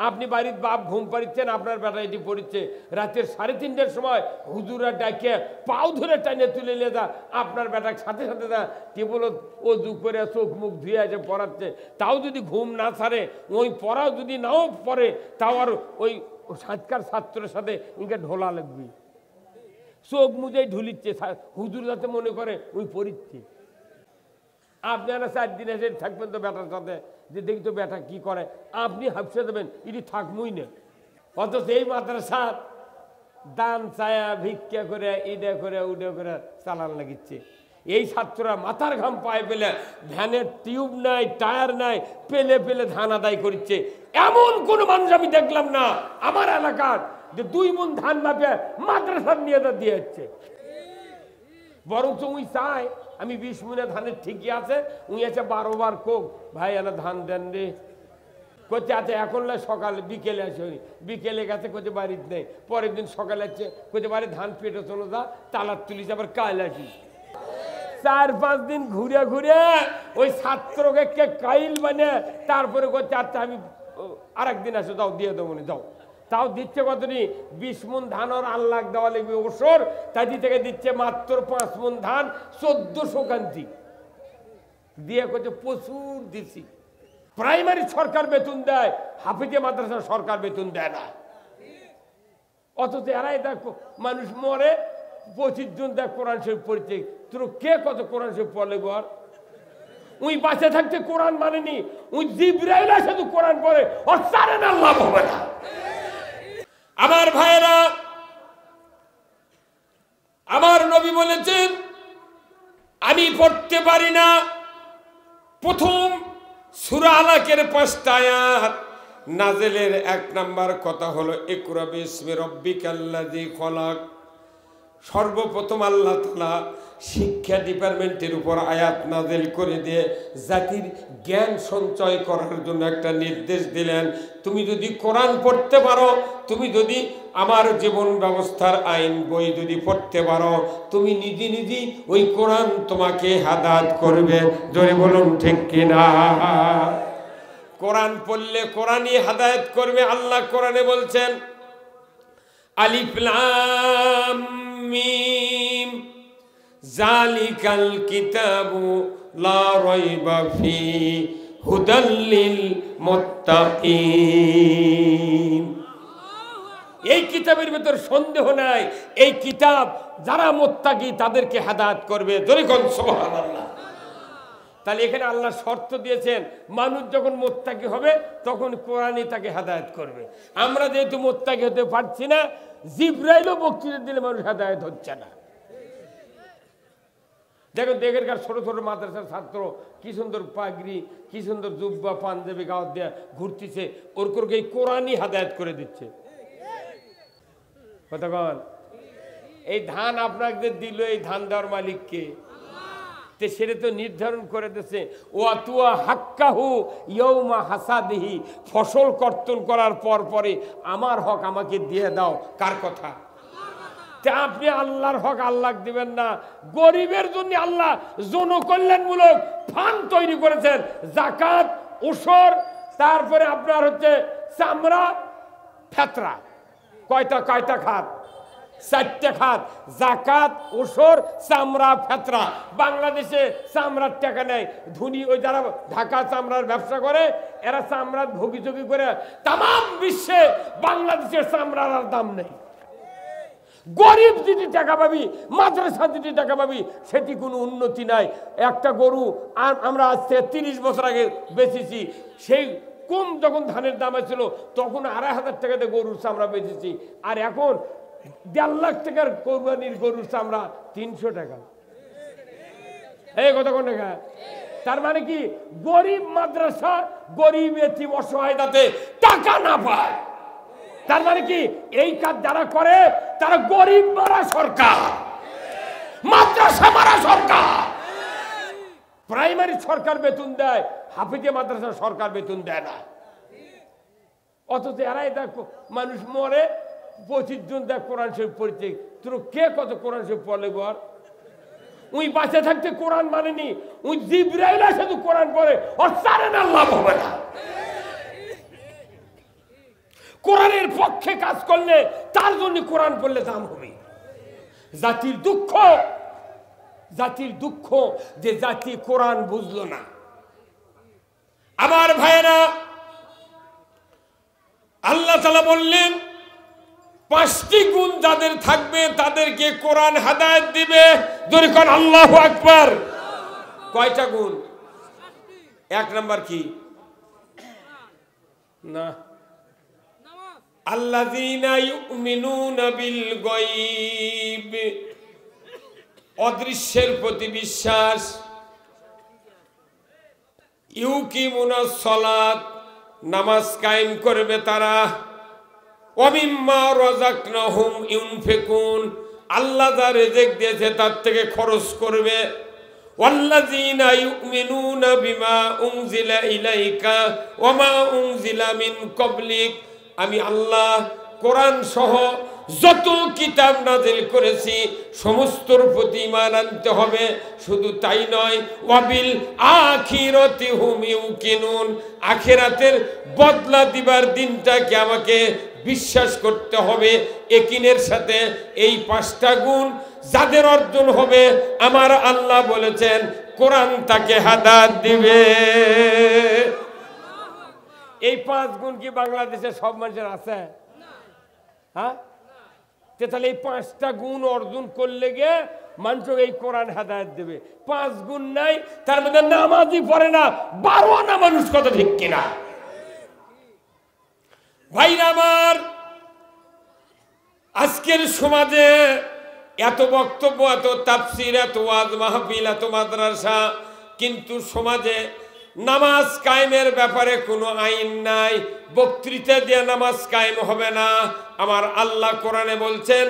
আপনি বাড়ির বাপ ঘুম পাড়িচ্ছেন, আপনার বেটা এটি পড়িচ্ছে, রাতের 3:30টার সময় হুজুরা ডাকে পাও ধরে টাইনে তুলে নিয়ে যা আপনার বেটার সাথে সাথে যা কেবল অজু করে চোখ মুখ ধুয়ে এসে পড়াচ্ছে। তাও যদি ঘুম না ছাড়ে, ওই পড়াও যদি নাও পড়ে, তাও আর ওই সাজকার ছাত্রের সাথে ইনকে ঢোলা লাগবে, চোখ মুজেই ঢুলিচ্ছে, হুজুর যাতে মনে করে ওই পড়িচ্ছে। আপনারা 4 দিন এসে থাকবেন তো বেটার সাথে, যে দেখি তো বেটা কি করে, আপনি হাফসে দেবেন এটি থাকবই না। অথচ এই মাদ্রাসার দান চায়া ভিক্ষা করে ইডে করে উডে করে চালান লাগিচ্ছে। এই ছাত্ররা মাথার ঘাম পায়ে পেলে, ভ্যানের টিউব নাই, টায়ার নাই, পেলে পেলে ধান আদায় করছে। এমন কোন মানুষ আমি দেখলাম না আমার এলাকার যে 2 মণ ধান মাপে মাদ্রাসার নিয়ে দিয়ে যাচ্ছে। বরঞ্চ উই চায় আমি 20 মণে ধানের ঠিকই আছে, উই আছে 12 বার কোক ভাই এনা ধান দেন রে করছে। আচ্ছা এখন সকালে বিকেলে আসে, বিকেলে গেছে কোথায় বাড়িতে নেই, পরের দিন সকালে আসছে কোথায় বাড়ি ধান পেটে চলো যা তালার তুলিস, আবার কাল আসি। 4-5 দিন ঘুরে ঘুরে ওই ছাত্রকে কে কাইল বানে তারপরে করছে আচ্ছা আমি আরেকদিন আসো, যাও দিয়ে দেবো না, যাও। তাও দিচ্ছে কতনি 20 মণ ধান আর আল্লাহ দেওয়া লাগবে ওসর, তাই থেকে দিচ্ছে মাত্র 5 মণ ধান 1400 কান্তি দিয়ে করছে প্রচুর দিচ্ছি। প্রাইমারি সরকার বেতন দেয়, হাফিজে মাদ্রাসা সরকার বেতন দেয় না। অথচ এরাই দেখো মানুষ মরে 25 জন দেখ কোরআন শরীফ পড়ছে, তোর কে কত কোরআন শরীফ পড়লে বল? উই বাঁচে থাকতে কোরআন মানেনি, উই জিবরাইল শুধু কোরআন পড়ে আর সারেন আল্লাহ হবে না। আমার ভাইরা, আমার নবী বলেছেন আমি পড়তে পারি না। প্রথম সূরা আলাকের 5টা আয়াত নাজেলের 1 নাম্বার কথা হলো ইকরা বিসমি রাব্বিকাল্লাযী খলাক। সর্বপ্রথম আল্লাহ তাআলা শিক্ষা ডিপার্টমেন্টের উপর আয়াত নাজেল করে দিয়ে জাতির জ্ঞান সঞ্চয় করার জন্য একটা নির্দেশ দিলেন। তুমি যদি কোরআন পড়তে পারো, তুমি যদি আমার জীবন ব্যবস্থার আইন বই যদি পড়তে পারো, তুমি নিজে নিজেই ওই কোরআন তোমাকে হেদায়েত করবে। জোরে বলুন ঠিক কিনা? কোরআন পড়লে কোরআনই হেদায়েত করবে। আল্লাহ কোরআনে বলছেন আলিফ লাম মিম জালিকাল কিতাবু লা রাইবা ফি হুদাল লিল মুত্তাকিন। এই কিতাবের ভিতর সন্দেহ নাই, এই কিতাব যারা মুত্তাকি তাদেরকে হেদায়েত করবে। জোরে কোন সুবহানাল্লাহ। তাহলে এখানে আল্লাহ শর্ত দিয়েছেন মানুষ যখন মুত্তাকি হবে তখন কোরআনই তাকে হেদায়েত করবে। আমরা যেহেতু মুত্তাকি হতে পারছি না, জিবরাইলও বক্তৃতা দিলে মানুষ হেদায়েত হচ্ছে না। দেখুন এখানকার ছোট ছোট মাদ্রাসার ছাত্র কি সুন্দর পাগড়ি, কি সুন্দর জুব্বা পাঞ্জাবি গাওয়াত দিয়ে ঘুরতেছে, ওর করে এই কোরআনই হেদায়েত করে দিচ্ছে। কতক্ষণ এই ধান আপনাকে দিল, এই ধান দেওয়ার মালিককে, সেটা তো নির্ধারণ করে দিচ্ছে ওয়াতুয়া হাক্কাহু ইয়াউমা হাসাদিহি। ফসল কর্তন করার পর পরে আমার হক আমাকে দিয়ে দাও। কার কথা? তা আপনি আল্লাহর হক আল্লাহ দিবেন না। গরিবের জন্য আল্লাহ জনকল্যাণমূলক ফান্ড তৈরি করেছেন, যাকাত, ওসর, তারপরে আপনার হচ্ছে চামড়া ফেতরা। কয়টা খাত? 4টে খাত, যাকাত, ওসর, চামড়া, ফেতরা। বাংলাদেশে চামড়ার টাকা নেই, ধনী ওই যারা ঢাকা চামড়ার ব্যবসা করে এরা চামড়ার ভোগিযোগী করে তাম বিশ্বে বাংলাদেশের চামড়ার আর দাম নেই। গরিব যেটি টাকা পাবি, মাদ্রাসা যেটি টাকা পাবি, সেটি কোনো উন্নতি নাই। একটা গরু আমরা আজ থেকে 30 বছর আগে বেচেছি, সেই কম যখন ধানের দাম ছিল তখন 2,500 টাকাতে গরুর চামড়া বেচেছি, আর এখন 1.5 লাখ টাকার কোরবানির গরুর চামড়া 300 টাকা। এই কত কোন টাকা? তার মানে কি গরিব মাদ্রাসা, গরিব এতিম অসহায় যাতে টাকা না পায়। তার মানে কি এই কাজ যারা করে তারা গরিব মারা সরকার, মাদ্রাসা মারা সরকার। প্রাইমারি সরকার বেতন দেয়, হাফিজে মাদ্রাসা সরকার বেতন দেয় না। অথচ এরাই দেখো মানুষ মরে 25 জন দেখ কোরআন শরীফ পড়ছে, তোর কে কত কোরআন শরীফ পড়লে বল? উই বাঁচে থাকতে কোরআন মানেনি, উই জিবরাইল শুধু কোরআন পড়ে আর সারেন আল্লাহ হবে না। কোরআনের পক্ষে কাজ করলে তার জন্য কোরআন পড়লে দাম হবে। জাতির দুঃখ যে জাতি কোরআন বুঝলো না। আমার ভাইয়েরা, আল্লাহ তাআলা বললেন 5টি গুণ যাদের থাকবে তাদেরকে কোরআন হেদায়েত দিবে। জোরে কোন আল্লাহু আকবার। কয়টা গুণ? 1 নাম্বার কি? না, আল্লাযীনা ইউমিনুনা বিল গায়ব, অদৃশ্যের প্রতি বিশ্বাস। ইউকিমুনাস সালাত, নামাজ কায়েম করবে তারা। ওয়া মিম্মা রাযাকনাহুম ইউনফিকুন, আল্লাহ যা রিজিক দিয়েছে তার থেকে খরচ করবে। ওয়াল্লাযীনা ইউমিনুনা বিমা উনজিলা ইলাইকা ওয়া মা উনজিলা মিন ক্বাবলিক, আমি আল্লাহ কোরআন সহ যত কিতাব নাজিল করেছি সমস্তর প্রতি ঈমান আনতে হবে। শুধু তাই নয়, ওয়াবিল আখিরাতি হুম ইউকিনুন, আখিরাতের বদলা দিবার দিনটাকে আমাকে বিশ্বাস করতে হবে ইয়াকিনের সাথে। এই 5টা গুণ যাদের অর্জন হবে, আমার আল্লাহ বলেছেন কোরআন তাকে হেদায়েত দিবে। এই 5 গুণ কি বাংলাদেশে সব মানুষের আছে? হ্যাঁ, তাহলে এই 5টা গুণ অর্জন করলে গিয়ে মানুষ এই কোরআন হেদায়েত দেবে। 5 গুণ নাই, তার মধ্যে নামাজই পড়ে না 12 আনা মানুষ, কত ঠিক কিনা? ভাইরা আমার, আজকের সমাজে এত বক্তব্য, এত তাফসীর, এত ওয়াজ মাহফিল, এত মাদ্রাসা, কিন্তু সমাজে নামাজ কায়েমের ব্যাপারে কোনো আইন নাই। বক্তৃতা দিয়ে নামাজ কায়েম হবে না। আমার আল্লাহ কোরআনে বলছেন